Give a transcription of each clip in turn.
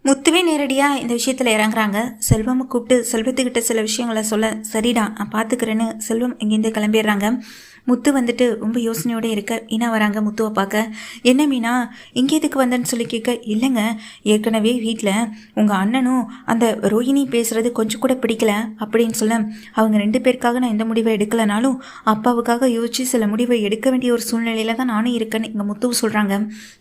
முத்துவே நேரடியாக இந்த விஷயத்தில் இறங்குறாங்க. செல்வம் கூப்பிட்டு செல்வத்துக்கிட்ட சில விஷயங்களை சொல்ல, சரிடா நான் பார்த்துக்கிறேன்னு செல்வம் இங்கேருந்து கிளம்பிடுறாங்க. முத்து வந்துட்டு ரொம்ப யோசனையோடு இருக்க மீனா வராங்க முத்துவை பார்க்க. என்ன மீனா இங்கே எதுக்கு வந்தேன்னு சொல்லி கேட்க, இல்லைங்க ஏற்கனவே வீட்டில் உங்கள் அண்ணனும் அந்த ரோஹிணி பேசுகிறது கொஞ்சம் கூட பிடிக்கல அப்படின்னு சொல்ல, அவங்க 2 பேருக்காக நான் எந்த முடிவை எடுக்கலைனாலும் அப்பாவுக்காக யோசிச்சு சில முடிவை எடுக்க வேண்டிய ஒரு சூழ்நிலையில் தான் நானும் இருக்கேன்னு எங்கள் முத்துவும் சொல்கிறாங்க.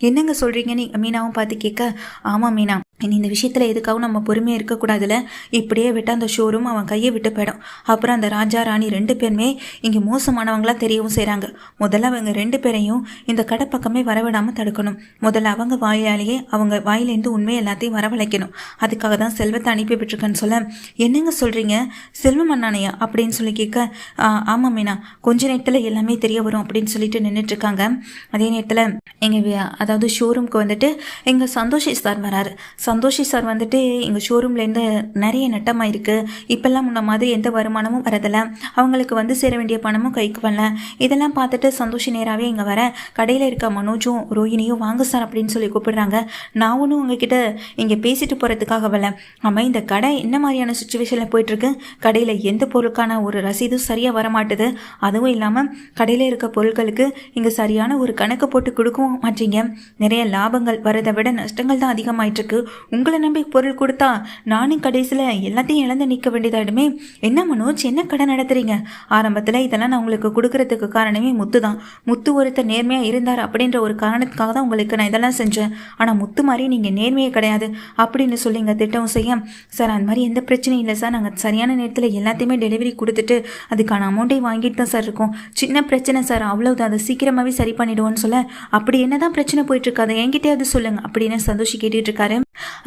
என்னங்க சொல்கிறீங்கன்னு மீனாவும் பார்த்து கேட்க, ஆமாம் மீனா இனி இந்த விஷயத்தில் எதுக்காகவும் நம்ம பொறுமையாக இருக்கக்கூடாதுல்ல. இப்படியே விட்டு அந்த ஷோரூம் அவன் கையை விட்டு போயிடும். அப்புறம் அந்த ராஜா ராணி 2 பேருமே இங்கே மோசமானவங்களாம் தெரியவும் செய்கிறாங்க. முதல்ல அவங்க 2 பேரையும் இந்த கடை பக்கமே வரவிடாமல் தடுக்கணும். முதல்ல அவங்க வாயாலேயே அவங்க வாயிலேருந்து உண்மையை எல்லாத்தையும் வரவழைக்கணும். அதுக்காக தான் செல்வத்தை அனுப்பி விட்டுருக்கேன்னு சொல்ல, என்னங்க சொல்கிறீங்க செல்வம் அண்ணானையா அப்படின்னு சொல்லி கேட்க, ஆமாம் மீனா கொஞ்ச நேரத்தில் எல்லாமே தெரிய வரும் அப்படின்னு சொல்லிட்டு நின்றுட்டுருக்காங்க. அதே நேரத்தில் அதாவது ஷோரூம்க்கு வந்துட்டு எங்கள் சந்தோஷி சார் வராரு. சந்தோஷி சார் வந்துட்டு எங்கள் ஷோரூம்லேருந்து நிறைய நட்டமாக இருக்குது. இப்போல்லாம் முன்ன மாதிரி எந்த வருமானமும் வரதில்லை. அவங்களுக்கு வந்து சேர வேண்டிய பணமும் கைக்கு வரல. இதெல்லாம் பார்த்துட்டு சந்தோஷி நேராகவே இங்கே வர, கடையில் இருக்க மனோஜும் ரோஹிணியும் வாங்க சார் அப்படின்னு சொல்லி கூப்பிடுறாங்க. நான் ஒன்றும் உங்ககிட்ட இங்கே பேசிட்டு போகிறதுக்காக வரல. ஆமாம் இந்த கடை என்ன மாதிரியான சுச்சுவேஷனில் போயிட்டுருக்கு, கடையில் எந்த பொருளுக்கான ஒரு ரசீதும் சரியாக வரமாட்டுது. அதுவும் இல்லாமல் கடையில் இருக்க பொருட்களுக்கு இங்கே சரியான ஒரு கணக்கு போட்டு கொடுக்கவும் மாட்டீங்க. நிறைய லாபங்கள் வரதை விட நஷ்டங்கள் தான் அதிகமாயிட்டிருக்கு. உங்களை நம்பி பொருள் கொடுத்தா நானும் கடைசியில் எல்லாத்தையும் இழந்து நிற்க வேண்டியதாயிடுமே. என்ன மனோஜ் என்ன கடை நடத்துறீங்க? ஆரம்பத்தில் இதெல்லாம் நான் உங்களுக்கு கொடுக்கறதுக்கு காரணமே முத்து தான். முத்து ஒருத்தர் நேர்மையாக இருந்தார் அப்படின்ற ஒரு காரணத்துக்காக தான் உங்களுக்கு நான் இதெல்லாம் செஞ்சேன். ஆனால் முத்து மாதிரி நீங்கள் நேர்மையே கிடையாது அப்படின்னு சொல்லி இங்கே திட்டம் செய்ய, சார் அந்த மாதிரி எந்த பிரச்சனையும் இல்லை சார். நாங்கள் சரியான நேரத்தில் எல்லாத்தையுமே டெலிவரி கொடுத்துட்டு அதுக்கான அமௌண்ட்டையும் வாங்கிட்டு தான் சார் இருக்கோம். சின்ன பிரச்சனை சார் அவ்வளோதான், அதை சீக்கிரமாகவே சரி பண்ணிவிடுவோன்னு சொல்ல, அப்படி என்ன தான் பிரச்சனை போயிட்டுருக்கு அதை என்கிட்டே அது சொல்லுங்கள் அப்படின்னு சந்தோஷி கேட்டுட்டு இருக்காரு.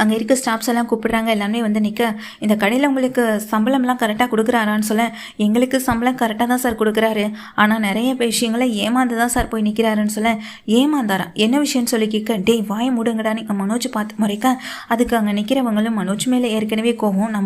அங்கே இருக்க ஸ்டாஃப்ஸ் எல்லாம் கூப்பிடுறாங்க. எல்லாமே வந்து நிற்க, இந்த கடையில் உங்களுக்கு சம்பளம்லாம் கரெக்டாக கொடுக்குறாரான்னு சொல்ல, எங்களுக்கு சம்பளம் கரெக்டாக தான் சார் கொடுக்குறாரு. ஆனால் நிறைய விஷயங்களை ஏமாந்து தான் சார் போய் நிற்கிறாருன்னு சொல்ல, ஏமாந்தாரா என்ன விஷயம்னு சொல்லி கேட்க, டேய் வாய மூடுங்கடா நீங்கள் மனோஜ் பார்த்து முறைக்க. அதுக்கு அங்கே நிற்கிறவங்களும் மனோஜ் மேலே ஏற்கனவே கோவம்,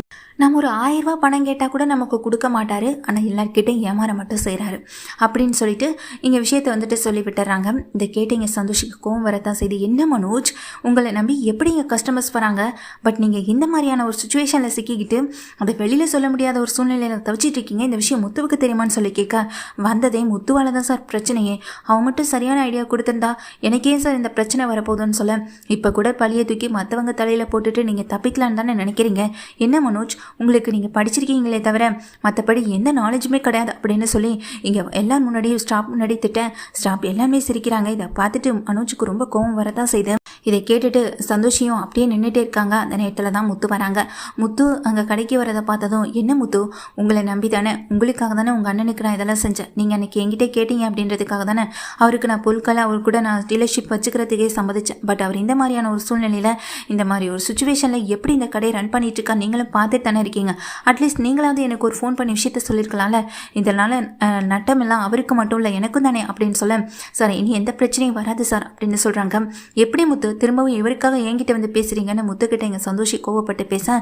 நம்ம ஒரு 1000 ரூபா பணம் கேட்டால் கூட நமக்கு கொடுக்க மாட்டார், ஆனால் எல்லாருக்கிட்டையும் ஏமாற மட்டும் செய்கிறாரு அப்படின்னு சொல்லிட்டு இங்கே விஷயத்தை வந்துட்டு சொல்லி விட்டுறாங்க. இதை கேட்டு இங்கே சந்தோஷிக்கு கோவம் வரத்தான் செய்து, என்ன மனோஜ் உங்களை நம்பி எப்படி இங்கே கஸ்டமர்ஸ் வராங்க, பட் நீங்கள் இந்த மாதிரியான ஒரு சுச்சுவேஷனில் சிக்கிக்கிட்டு அதை வெளியில் சொல்ல முடியாத ஒரு சூழ்நிலையில் தவிச்சிட்டு இருக்கீங்க. இந்த விஷயம் முத்துவுக்கு தெரியுமான்னு சொல்லி கேட்க, வந்ததே முத்துவால தான் சார் பிரச்சனையே. அவன் மட்டும் சரியான ஐடியா கொடுத்துருந்தா எனக்கே சார் இந்த பிரச்சனை வரப்போகுதுன்னு சொல்ல, இப்போ கூட பழியை தூக்கி மற்றவங்க தலையில் போட்டுட்டு நீங்கள் தப்பிக்கலான்னு தானே நினைக்கிறீங்க. என்ன மனோஜ் உங்களுக்கு நீங்கள் படிச்சிருக்கீங்களே தவிர மற்றபடி எந்த நாலேஜுமே கிடையாது அப்படின்னு சொல்லி இங்கே எல்லாரும் முன்னாடியும் ஸ்டாஃப் முன்னாடி திட்டேன். ஸ்டாஃப் எல்லாருமே சிரிக்கிறாங்க. இதை பார்த்துட்டு மனோஜுக்கு ரொம்ப கோவம் வரதான் செய்து, இதை கேட்டுட்டு சந்தோஷியும் அப்படியே நின்றுட்டே இருக்காங்க. அந்த நேரத்தில் தான் முத்து வராங்க. முத்து அங்கே கடைக்கு வரதை பார்த்ததும், என்ன முத்து உங்களை நம்பி தானே, உங்களுக்காக தானே உங்கள் அண்ணனுக்கு நான் இதெல்லாம் செஞ்சேன். நீங்கள் அன்றைக்கி என்கிட்ட கேட்டீங்க அப்படின்றதுக்காக தானே அவருக்கு நான் பொருட்களை அவர் கூட நான் டீலர்ஷிப் வச்சுக்கிறதுக்கே சம்மதிச்சேன். பட் அவர் இந்த மாதிரியான ஒரு சூழ்நிலையில் இந்த மாதிரி ஒரு சுச்சுவேஷனில் எப்படி இந்த கடையை ரன் பண்ணிட்டு இருக்கா நீங்களும் பார்த்துட்டு தானே இருக்கீங்க. அட்லீஸ்ட் நீங்களாவது எனக்கு ஒரு ஃபோன் பண்ணி விஷயத்த சொல்லியிருக்கலாம்ல. இதனால் நட்டமெல்லாம் அவருக்கு மட்டும் இல்லை எனக்கும் தானே அப்படின்னு சொல்ல, சார் இனி எந்த பிரச்சனையும் வராது சார் அப்படின்னு சொல்கிறாங்க. எப்படி முத்து திரும்பவும் இவருக்காக என்கிட்ட வந்து பேசுகிறீங்கன்னு முத்துக்கிட்ட இங்கே சந்தோஷி கோவப்பட்டு பேச,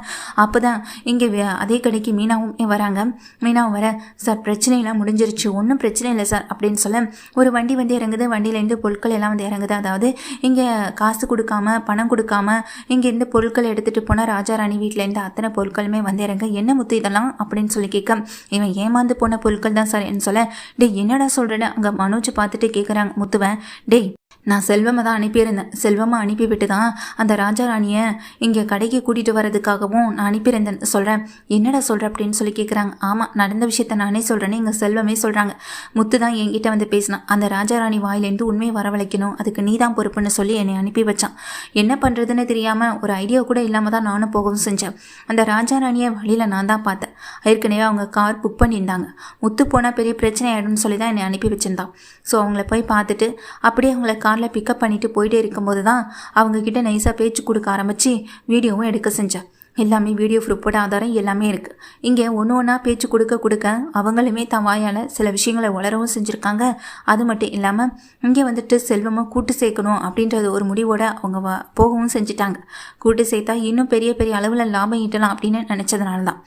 அப்போ தான் இங்கே அதே கடைக்கு மீனாவும் வராங்க. மீனாவும் வர, சார் பிரச்சனையெல்லாம் முடிஞ்சிருச்சு, ஒன்றும் பிரச்சனை இல்லை சார் அப்படின்னு சொல்ல, ஒரு வண்டி வந்து இறங்குது. வண்டியிலேருந்து பொருட்கள் எல்லாம் வந்து இறங்குது. அதாவது இங்கே காசு கொடுக்காம பணம் கொடுக்காம இங்கேருந்து பொருட்கள் எடுத்துகிட்டு போனால் ராஜாராணி வீட்டிலேருந்து அத்தனை பொருட்களுமே வந்து இறங்க, என்ன முத்து இதெல்லாம் அப்படின்னு சொல்லி கேட்க, இவன் ஏமாந்து போன பொருட்கள் தான் சார் என்ன சொல்ல, டேய் என்னடா சொல்கிறேன்னு அங்கே மனோஜ் பார்த்துட்டு கேட்குறாங்க முத்துவன். டேய் நான் செல்வமை தான் அனுப்பியிருந்தேன். செல்வமை அனுப்பிவிட்டு தான் அந்த ராஜாராணியை இங்கே கடைக்கு கூட்டிகிட்டு வரதுக்காகவும் நான் அனுப்பியிருந்தேன் சொல்கிறேன். என்னடா சொல்கிற அப்படின்னு சொல்லி கேட்குறாங்க. ஆமாம் நடந்த விஷயத்த நானே சொல்கிறேன்னு எங்கள் செல்வமே சொல்கிறாங்க. முத்து தான் என்கிட்ட வந்து பேசினான். அந்த ராஜாராணி வாயிலேருந்து உண்மையை வரவழைக்கணும், அதுக்கு நீ தான் பொறுப்புன்னு சொல்லி என்னை அனுப்பி வச்சான். என்ன பண்ணுறதுன்னு தெரியாமல் ஒரு ஐடியா கூட இல்லாமல் தான் நானும் போகவும் செஞ்சேன். அந்த ராஜாராணியை வழியில் நான் தான் பார்த்தேன். ஏற்கனவே அவங்க கார் புக் பண்ணியிருந்தாங்க. முத்து போனால் பெரிய பிரச்சனை ஆகிடும்னு சொல்லி தான் என்னை அனுப்பி வச்சுருந்தான். ஸோ அவங்கள போய் பார்த்துட்டு அப்படியே அவங்கள காரில் பிக்கப் பண்ணிவிட்டு போயிட்டே இருக்கும்போது தான் அவங்கக்கிட்ட நைஸாக பேச்சு கொடுக்க ஆரம்பித்து வீடியோவும் எடுக்க செஞ்சேன். எல்லாமே வீடியோ ப்ரூஃபோட ஆதாரம் எல்லாமே இருக்குது. இங்கே ஒன்று ஒன்றா பேச்சு கொடுக்க அவங்களுமே தான் வாயால் சில விஷயங்களை வளரவும் செஞ்சுருக்காங்க. அது மட்டும் இல்லாமல் இங்கே வந்துட்டு செல்வமாக கூட்டு சேர்க்கணும் அப்படின்றது ஒரு முடிவோடு அவங்க போகவும் செஞ்சுட்டாங்க. கூட்டு சேர்த்தா இன்னும் பெரிய பெரிய அளவில் லாபம் ஈட்டலாம் அப்படின்னு நினச்சதுனால தான்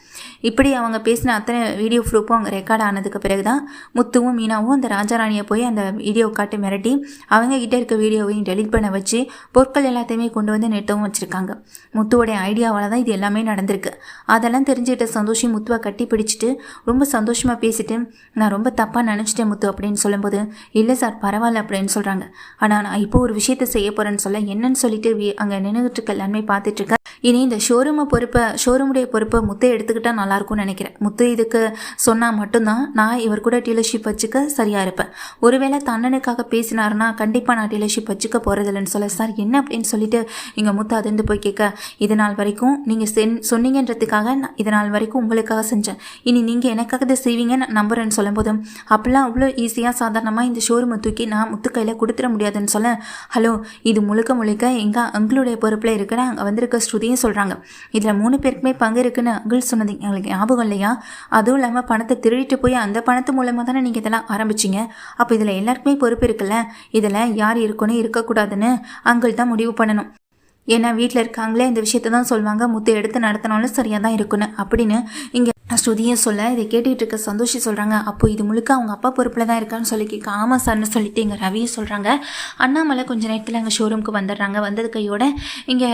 இப்படி அவங்க பேசின அத்தனை வீடியோ ப்ரூஃபும் அங்கே ரெக்கார்ட் ஆனதுக்கு பிறகு தான் முத்துவும் மீனாவும் அந்த ராஜாராணியை போய் அந்த வீடியோ காட்டி மிரட்டி அவங்க கிட்டே இருக்க வீடியோவையும் டெலிட் பண்ண வச்சு பொருட்கள் எல்லாத்தையுமே கொண்டு வந்து நிறுத்தவும் வச்சுருக்காங்க. முத்துவோடைய ஐடியாவால் தான் இது எல்லாமே நடந்திருக்கு. அதெல்லாம் தெரிஞ்சுக்கிட்ட சந்தோஷி முத்துவை கட்டி பிடிச்சிட்டு ரொம்ப சந்தோஷமாக பேசிட்டு, நான் ரொம்ப தப்பாக நினச்சிட்டேன் முத்து அப்படின்னு சொல்லும்போது, இல்லை சார் பரவாயில்ல அப்படின்னு சொல்கிறாங்க. ஆனால் நான் இப்போ ஒரு விஷயத்தை செய்ய போகிறேன்னு சொல்ல என்னன்னு சொல்லிட்டு அங்கே நின்றுட்டு இருக்க எல்லாமே பார்த்துட்ருக்கேன். இனி இந்த ஷோரூமுடைய பொறுப்பை முத்தை எடுத்துக்கிட்டால் நல்லாயிருக்கும்னு நினைக்கிறேன். முத்து இதுக்கு சொன்னால் மட்டும்தான் நான் இவர் கூட டீலர்ஷிப் வச்சுக்க சரியாக இருப்பேன். ஒருவேளை தன்னனுக்காக பேசினாருன்னா கண்டிப்பாக நான் டீலர்ஷிப் வச்சுக்க போகிறதில்லன்னு சொல்ல, சார் என்ன அப்படின்னு சொல்லிட்டு இங்கே முத்து அதிர்ந்து போய் கேட்க, இது நாள் வரைக்கும் நீங்கள் சொன்னீங்கன்றதுக்காக நான் இது நாள் வரைக்கும் உங்களுக்காக செஞ்சேன், இனி நீங்கள் எனக்காக இதை செய்வீங்கன்னு நான் நம்புறேன்னு சொல்லும்போது, அப்போல்லாம் அவ்வளோ ஈஸியாக சாதாரணமாக இந்த ஷோரூமை தூக்கி நான் முத்து கையில் கொடுத்துட முடியாதுன்னு சொல்ல, ஹலோ இது முழுக்க எங்கள் அங்களுடைய பொறுப்பில் இருக்குன்னு அங்கே வந்திருக்க ஸ்ருதியும் சொல்கிறாங்க. இதில் 3 பேருக்குமே பங்கு இருக்குன்னு அங்கிள் சொன்னது எங்களுக்கு ஞாபகம் இல்லையா? அதுவும் இல்லாமல் பணத்தை திருடிட்டு போய் அந்த பணத்து மூலமாக தானே நீங்கள் இதெல்லாம் ஆரம்பிச்சிங்க. அப்போ இதில் எல்லாருக்குமே பொறுப்பு இருக்குல்ல, இதில் யார் இருக்கணும் இருக்கக்கூடாதுன்னு அங்கிள் தான் முடிவு பண்ணணும். ஏன்னா வீட்டில் இருக்காங்களே இந்த விஷயத்த தான் சொல்லுவாங்க, முத்து எடுத்து நடத்தினாலும் சரியாக தான் இருக்குன்னு அப்படின்னு இங்கே ஸ்ருதியும் சொல்ல, இதை கேட்டுக்கிட்டு இருக்க சந்தோஷி சொல்கிறாங்க, அப்போ இது முழுக்க அவங்க அப்பா பொறுப்பில் தான் இருக்கான்னு சொல்லி கேட்க, ஆமாம் சார்னு சொல்லிட்டு இங்கே ரவியும் சொல்கிறாங்க. அண்ணாமலை கொஞ்சம் நேரத்தில் அங்கே ஷோரூமுக்கு வந்துடுறாங்க. வந்தது கையோட இங்கே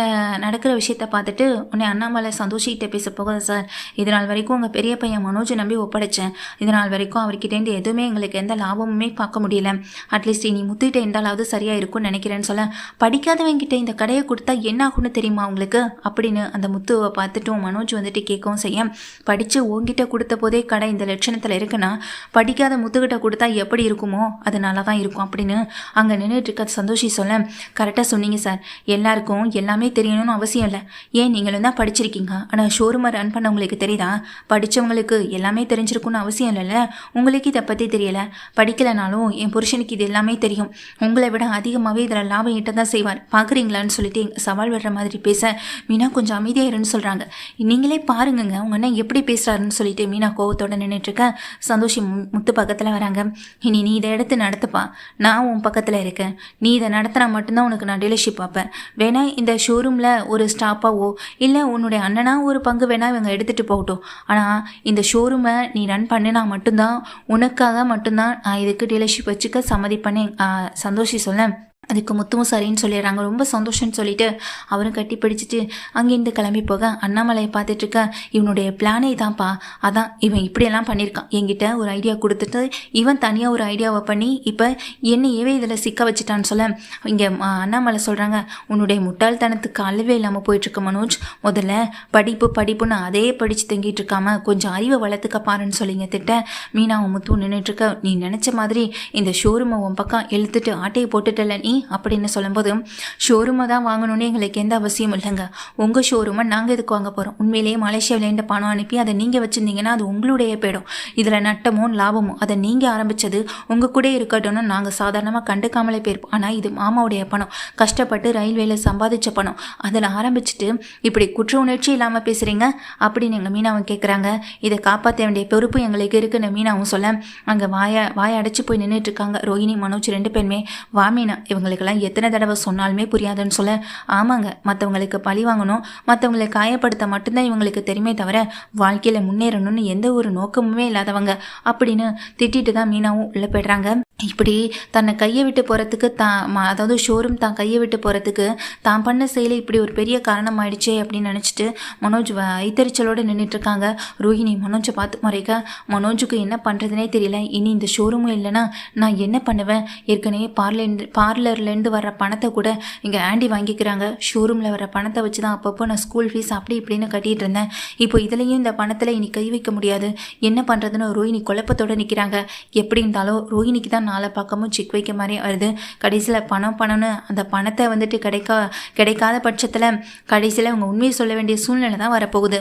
நடக்கிற விஷயத்த பார்த்துட்டு உடனே அண்ணாமலை சந்தோஷிக்கிட்ட பேச போகுது, சார் இது நாள் வரைக்கும் உங்கள் பெரிய பையன் மனோஜை நம்பி ஒப்படைச்சேன். இது நாள் வரைக்கும் அவர்கிட்டேருந்து எதுவுமே எங்களுக்கு எந்த லாபமுமே பார்க்க முடியல. அட்லீஸ்ட் நீ முத்துக்கிட்ட இருந்தாலாவது சரியாக இருக்கும்னு நினைக்கிறேன்னு சொல்ல, படிக்காதவங்கிட்ட இந்த கடையை கொடுத்தா என்ன ஆகும்னு தெரியுமா உங்களுக்கு அப்படின்னு அந்த முத்துவை பார்த்துட்டும் மனோஜ் வந்துட்டு கேட்கவும் செய்ய, படித்து உங்ககிட்ட கொடுத்த போதே கடை இந்த லட்சணத்தில் இருக்குன்னா படிக்காத முத்துக்கிட்ட கொடுத்தா எப்படி இருக்குமோ அது நல்லா தான் இருக்கும் அப்படின்னு அங்கே நின்றுட்டு இருக்க சந்தோஷி சொல்ல, கரெக்டாக சொன்னீங்க சார், எல்லாருக்கும் எல்லாமே தெரியணும்னு அவசியம் இல்லை. ஏன் நீங்களும் தான் படிச்சிருக்கீங்க, ஆனால் ஷோரூமை ரன் பண்ணவங்களுக்கு தெரியுதா? படித்தவங்களுக்கு எல்லாமே தெரிஞ்சிருக்குன்னு அவசியம் இல்லைல்ல. உங்களுக்கு இதை பற்றி தெரியலை, படிக்கலைனாலும் என் புருஷனுக்கு இது எல்லாமே தெரியும், உங்களை விட அதிகமாகவே இதில் லாபம் ஈட்ட தான் செய்வார், பார்க்குறீங்களான்னு சொல்லிட்டு சவால் வர்ற மாதிரி பேச, மீனா கொஞ்சம் அமைதியாக இருன்னு சொல்கிறாங்க. நீங்களே பாருங்கங்க உங்கள் அண்ணன் எப்படி பேசுகிறாருன்னு சொல்லிட்டு மீனா கோவத்தோட நின்றுட்டுருக்க சந்தோஷி முத்து பக்கத்தில் வராங்க. இனி நீ இதை எடுத்து நடத்துப்பா, நான் உன் பக்கத்தில் இருக்கேன், நீ இதை நடத்தினா மட்டும்தான் உனக்கு நான் டீலர்ஷிப் பார்ப்பேன். வேணா இந்த ஷோரூமில் ஒரு ஸ்டாப்பாவோ இல்லை உன்னுடைய அண்ணனா ஒரு பங்கு வேணா இவங்க எடுத்துகிட்டு போகட்டும், ஆனால் இந்த ஷோரூமை நீ ரன் பண்ணினா மட்டும்தான் உனக்காக மட்டும்தான் நான் இதுக்கு டீலர்ஷிப் வச்சுக்க சம்மதி பண்ணி சந்தோஷி சொல்ல, அதுக்கு முத்துவும் சரின்னு சொல்லிடுறாங்க. ரொம்ப சந்தோஷம்னு சொல்லிட்டு அவரும் கட்டி பிடிச்சிட்டு அங்கேருந்து கிளம்பி போக, அண்ணாமலையை பார்த்துட்ருக்க, இவனுடைய பிளானே இதான்ப்பா, அதான் இவன் இப்படியெல்லாம் பண்ணியிருக்கான், என்கிட்ட ஒரு ஐடியா கொடுத்துட்டு இவன் தனியாக ஒரு ஐடியாவை பண்ணி இப்போ என்னையவே இதில் சிக்க வச்சுட்டான்னு சொல்ல, இங்கே அண்ணாமலை சொல்கிறாங்க, உன்னுடைய முட்டாள்தனத்துக்கு அளவே இல்லாமல் போயிட்டுருக்க மனோஜ், முதல்ல படிப்புன்னு அதே படித்து தங்கிட்டு இருக்காம கொஞ்சம் அறிவை வளர்த்துக்க பாருன்னு சொல்லிங்க திட்ட. மீனாவும் முத்துவும் நின்றுட்டுருக்க, நீ நினச்ச மாதிரி இந்த ஷோரூமை உன் பக்கம் இழுத்துட்டு ஆட்டையை போட்டுட்டல நீ அப்படின்னு சொல்லும்போது, ஷோரூமை தான் வாங்கணும்னு எங்களுக்கு எந்த அவசியம் இல்லைங்க, உங்கள் ஷோரூமை நாங்கள் எதுக்கு வாங்க போகிறோம், உண்மையிலேயே மலேசியாவிலேருந்து பணம் அனுப்பி அதை நீங்கள் வச்சுருந்தீங்கன்னா அது உங்களுடைய போயிடும், இதில் நட்டமோ லாபமோ அதை நீங்கள் ஆரம்பித்தது உங்கள் கூட இருக்கட்டும்னு நாங்கள் சாதாரணமாக கண்டுக்காமலே போயிருப்போம். ஆனால் இது மாமாவுடைய பணம், கஷ்டப்பட்டு ரயில்வேல சம்பாதிச்ச பணம், அதில் ஆரம்பிச்சுட்டு இப்படி குற்ற உணர்ச்சி இல்லாமல் பேசுகிறீங்க அப்படின்னு எங்கள் மீனாவும் கேட்குறாங்க. இதை காப்பாற்ற வேண்டிய பொறுப்பு எங்களுக்கு இருக்குன்னு மீனாவும் சொல்ல, அங்கே வாயை அடைச்சி போய் நின்றுட்டு இருக்காங்க ரோஹிணி மனோஜ் 2 பேருமே. வா மீனா, இவங்களுக்கெல்லாம் எத்தனை தடவை சொன்னாலுமே புரியாதுன்னு சொல்ல, ஆமாங்க மற்றவங்களுக்கு பழி வாங்கணும், மற்றவங்களை காயப்படுத்த மட்டும்தான் இவங்களுக்கு தெரியுமே தவிர வாழ்க்கையில் முன்னேறணும்னு எந்த ஒரு நோக்கமுமே இல்லாதவங்க அப்படின்னு திட்டிட்டு தான் மீனாவும் உள்ளே போய்ட்றாங்க. இப்படி தன்னை கையை விட்டு போகிறதுக்கு அதாவது ஷோரூம் தான் கையை விட்டு போகிறதுக்கு தான் பண்ண செயலை இப்படி ஒரு பெரிய காரணம் ஆயிடுச்சே அப்படின்னு நினச்சிட்டு மனோஜ் ஐத்தறிச்சலோடு நின்றுட்டுருக்காங்க. ரோஹிணி மனோஜை பார்த்து முறைக்க, மனோஜுக்கு என்ன பண்ணுறதுனே தெரியல, இனி இந்த ஷோரூமும் இல்லைன்னா நான் என்ன பண்ணுவேன், ஏற்கனவே பார்லர்லேருந்து வர்ற பணத்தை கூட இங்கே ஆண்டி வாங்கிக்கிறாங்க, ஷோரூமில் வர பணத்தை வச்சு தான் அப்பப்போ நான் ஸ்கூல் ஃபீஸ் அப்படி இப்படின்னு கட்டிகிட்டு இருந்தேன், இப்போ இதுலேயும் இந்த பணத்தில் இனி கை வைக்க முடியாது, என்ன பண்ணுறதுன்னு ரோஹிணி குழப்பத்தோடு நிற்கிறாங்க. எப்படி இருந்தாலும் ரோஹிணிக்கு தான் நாளை பக்கமும் சிக் வைக்க மாதிரி வருது. கடைசியில் பணம்னு அந்த பணத்தை வந்துட்டு கிடைக்காத பட்சத்தில் கடைசியில் அவங்க உண்மையை சொல்ல வேண்டிய சூழ்நிலை தான் வரப்போகுது.